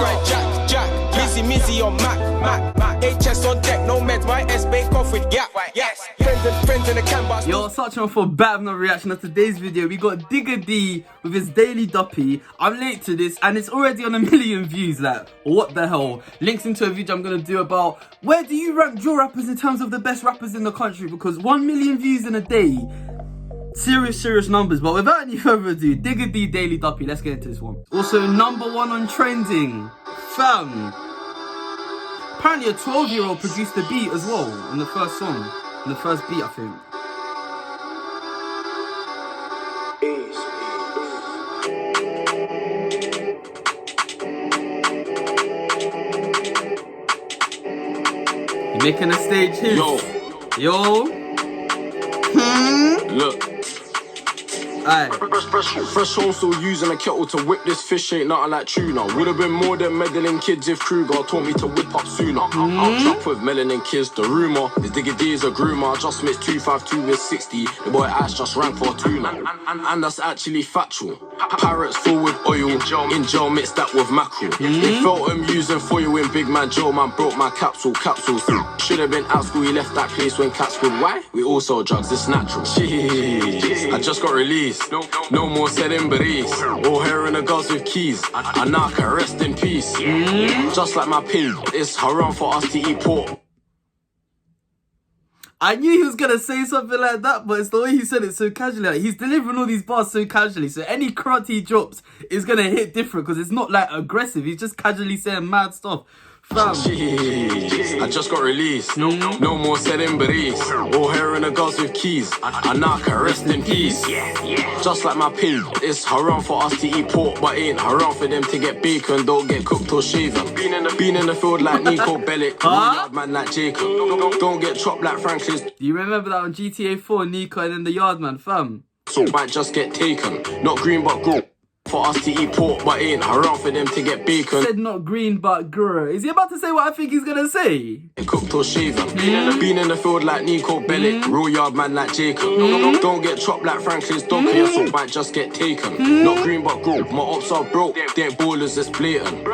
right, Jack. Mizzy on Mac. HS on deck, no meds. My S bake off with gap. Yes. Friends in the canvas. Yo, Sarchie for bad no reaction of today's video. We got Digga D with his daily Duppy. I'm late to this and it's already on 1 million views. Like, what the hell? Links into a video I'm gonna do about where do you rank your rappers in terms of the best rappers in the country? Because 1 million views in a day. Serious numbers. But without any further ado, Digga D daily Duppy. Let's get into this one. Also, #1 on trending. Fam. Apparently a 12-year-old produced the beat as well in the first song. In the first beat, I think. You're making a stage hit. Yo. Look. Aye. Fresh home still using a kettle to whip this fish, ain't nothing like tuna. Would have been more than meddling kids if Kruger taught me to whip up sooner. I'll trap with melanin kids. The rumour is Digga D is a groomer. Just missed 252 with 60. The boy Ash just ran for a tuna. And that's actually factual. Parrots full with oil. In gel mixed that with mackerel. They felt him using foil in Big Man Joe. Man broke my capsules. Should have been out school. He left that place when cats would. Why? We all sell drugs. It's natural. Jeez. I just got released. No more selling berries. All hair in the girls with keys. Anaka, rest in peace. Just like my pin. It's haram for us to eat pork. I knew he was gonna say something like that, but it's the way he said it so casually. Like, he's delivering all these bars so casually, so any crud he drops is gonna hit different because it's not like aggressive. He's just casually saying mad stuff. Fam. Jeez, I just got released. No more selling berries. All hair in the girls with keys. Anaka, rest in peace. Just like my pin. It's haram for us to eat pork, but ain't haram for them to get bacon. Don't get cooked or shaven. Been in the field like Nico Bellic. Yard man like Jacob. Don't get chopped like Franklin's. Do you remember that on GTA 4, Nico and then the yard man, fam? So might just get taken. Not green but grow. For us to eat pork, but ain't haram for them to get bacon. Said not green but grow. Is he about to say what I think he's gonna say? Cooked or shaven. Been in the field like Nico Bellic. Real yard man like Jacob. Don't get chopped like Franklin's dog. Your soul might just get taken. Not green but grow. My ops are broke. They ain't ballers, it's blatant.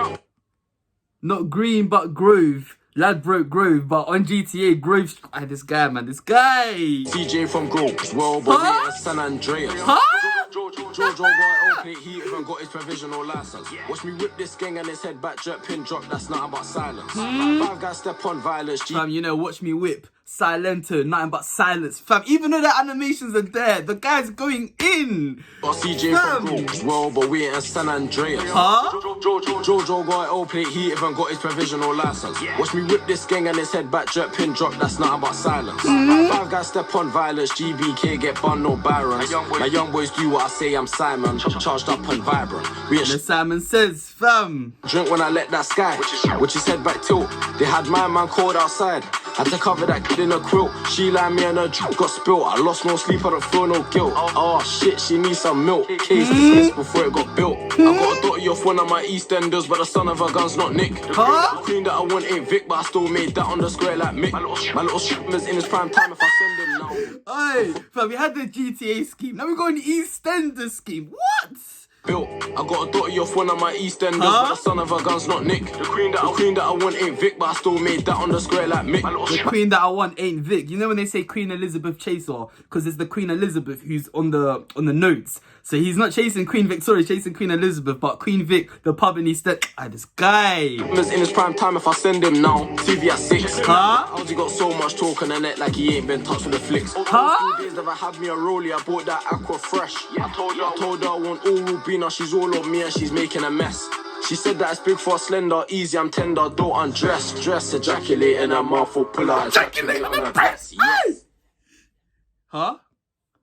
Not green but grove. Lad broke Grove, but on GTA, Grove... this guy, man, this guy! CJ from Grove as well, but we at San Andreas. George White, he even got his provisional license. Watch me whip this gang and his head back, jerk pin drop, that's nothing but silence. 5 guys step on violence. Fam, you know, watch me whip. Silento, nothing but silence. Fam, even though the animations are there, the guy's going in. Got CJ from Grove as well, but we at San Andreas. George White, he even got his provisional license. Watch me whip this gang and his head back, jerk pin drop, that's nothing but silence. 5 guys step on violence, GBK get bun, no Byrons. My young boys do what I say, I'm Simon, charged up and vibrant. We and Simon says, fam. Drink when I let that sky, which is head back tilt. They had my man called outside. Had to cover that kid in a quilt. She lied me and her drink got spilt. I lost no sleep, I don't feel no guilt. Oh shit, she needs some milk. Case dismissed before it got built. I got a Duppy off one of my EastEnders, but the son of a gun's not Nick. The queen that I want ain't Vic, but I still made that on the square like Mick. My little shipman's in his prime time if I send him now. Hey, fam, we had the GTA scheme. Now we got an EastEnders scheme. What? Built. I got a Duppy off one of my EastEnders, but the son of a gun's not Nick. The queen that I want ain't Vic, but I still made that on the square like Mick. The queen that I want ain't Vic. You know when they say Queen Elizabeth Chaser, because it's the Queen Elizabeth who's on the notes. So he's not chasing Queen Victoria, chasing Queen Elizabeth, but Queen Vic, the pub in East. This guy. In his prime time if I send him now. TV at 6. How's he got so much talk on the net like he ain't been touched with the flicks? Days never had me a rollie, I bought that Aqua Fresh. I told her I want all Rubina, she's all on me and she's making a mess. She said that it's big for slender, easy, I'm tender, don't undress. Dress, ejaculate in her mouth or pull out, ejaculate on her breast. Yes.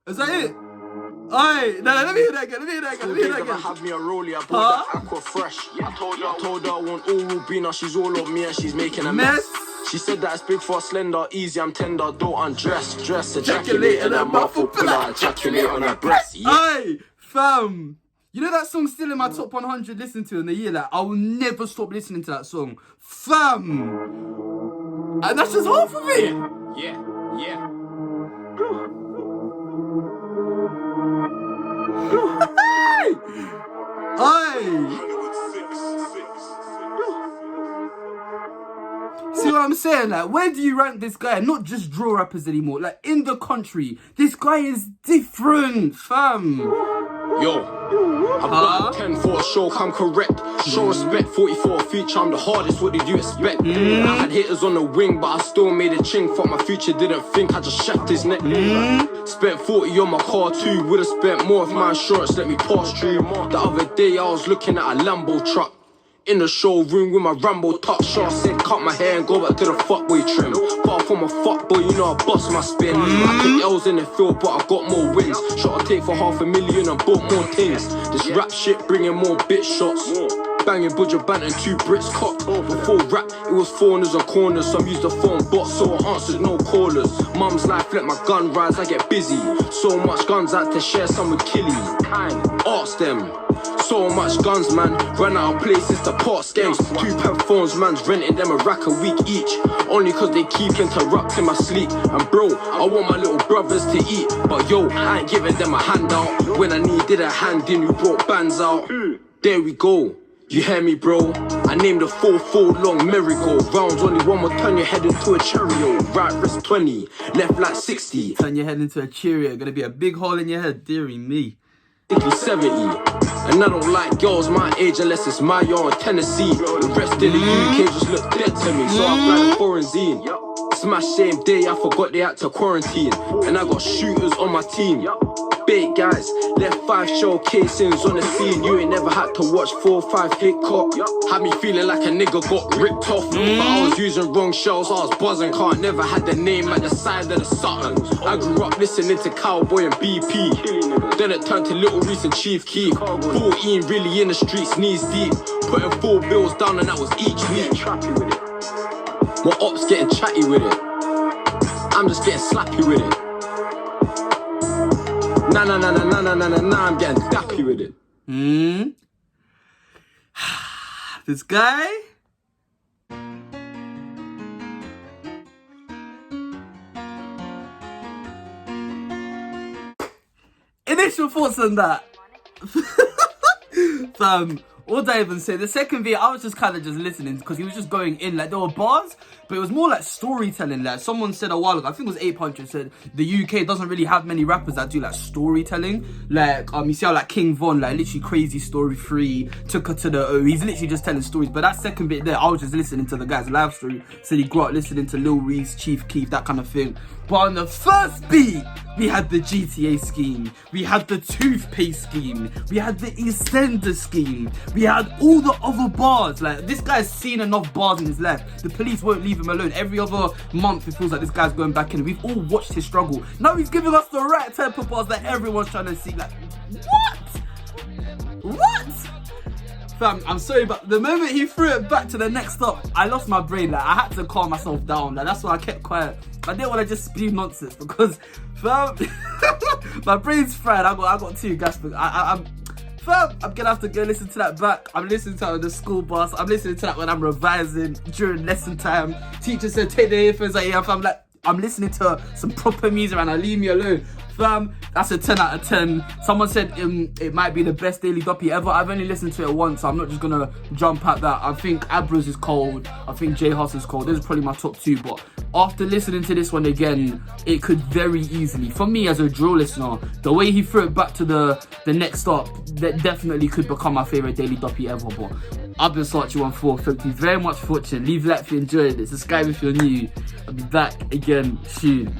Is that it? Alright, no, let me hear that again. Have me a rollie, I bought that Aqua Fresh. I told her I want all Rubina, she's all on me and she's making a mess. She said that it's big for slender, easy, I'm tender, don't undress. Dress, ejaculate in her mouth or pull out, ejaculate on her breast. Hey, fam. You know that song's still in my top 100 listened to in the year? Like, I will never stop listening to that song. Fam. And that's just half of it. Yeah. Hey! what I'm saying? Like, where do you rank this guy? Not just drill rappers anymore. Like, in the country, this guy is different, fam. Yo, I've got 10 for a show, come correct. Show respect, 44 feature, I'm the hardest, what did you expect? I had haters on the wing, but I still made a ching. Fuck my future, didn't think, I just shacked his neck. Spent 40 on my car too, would've spent more if my insurance let me pass through. The other day I was looking at a Lambo truck in the showroom with my Rambo top shot. Said cut my hair and go back to the fuckboy trim. Far from a fuckboy, you know I bust my spin. I took L's in the field, but I got more wins. Shot a take for $500,000 and bought more things. This rap shit bringing more bitch shots. Banging Budger Bant and 2 Brits cock. Before rap, it was corners and corners. Some used the phone box, so I answered no callers. Mum's life, let my gun rise, I get busy. So much guns out to share, some with Killy. Ask them. So much guns, man. Ran out of places to parts games. 2 pen phones, man's renting them a rack a week each. Only cause they keep interrupting my sleep. And bro, I want my little brothers to eat. But yo, I ain't giving them a handout. When I needed a hand in, who brought bands out. There we go. You hear me, bro? I named a 4-4 long merry-go-rounds. Only one will turn your head into a Cheerio. Right wrist 20, left like 60. Turn your head into a Cheerio. Gonna be a big hole in your head, dearie me. 70. And I don't like girls my age unless it's my or in Tennessee. The rest of the UK just look dead to me, so I fly the foreign zine. Smash same day, I forgot they had to quarantine. And I got shooters on my team. Big guys, left 5 shell casings on the scene. You ain't never had to watch 4 or 5 hit cock. Had me feeling like a nigga got ripped off. But I was using wrong shells, I was buzzing. Can't never had the name at the side of the Sutton. I grew up listening to Cowboy and BP. Then it turned to Little Reese and Chief Keef. 14 really in the streets, knees deep. Putting 4 bills down and that was each week. My ops getting chatty with it. I'm just getting slappy with it. Nah, I'm getting dappy with it. This guy? Initial thoughts on that. What did I even say? The second video, I was just kind of just listening because he was just going in. Like, there were bars, but it was more like storytelling. Like, someone said a while ago, I think it was 800, said the UK doesn't really have many rappers that do like storytelling. Like, you see how like King Von, like literally Crazy Story 3, took her to the O. He's literally just telling stories. But that second bit there, I was just listening to the guy's live story. Said he grew up listening to Lil Reese, Chief Keef, that kind of thing. But on the first beat, we had the GTA scheme, we had the toothpaste scheme, we had the EastEnders scheme, we had all the other bars. Like, this guy's seen enough bars in his life. The police won't leave him alone. Every other month it feels like this guy's going back in. We've all watched his struggle. Now he's giving us the right type of bars that everyone's trying to see. Like, what? Fam, I'm sorry, but the moment he threw it back to the next stop, I lost my brain. Like, I had to calm myself down. Like, that's why I kept quiet. I didn't want to just spew nonsense because, fam, my brain's fried. I got 2 gas. I'm gonna have to go listen to that back. I'm listening to it on the school bus. I'm listening to that when I'm revising during lesson time. Teacher said take the earphones out here. I'm like, I'm listening to some proper music and leave me alone. Fam, that's a 10 out of 10. Someone said it might be the best Daily Duppy ever. I've only listened to it once, so I'm not just gonna jump at that. I think Abra's is cold. I think J Hus is cold. Those are probably my top 2. But after listening to this one again, it could very easily, for me as a drill listener, the way he threw it back to the next stop, that definitely could become my favourite Daily Duppy ever. But I've been Sarchie14. Thank you very much for watching. Leave a like if you enjoyed it. Subscribe if you're new. I'll be back again soon.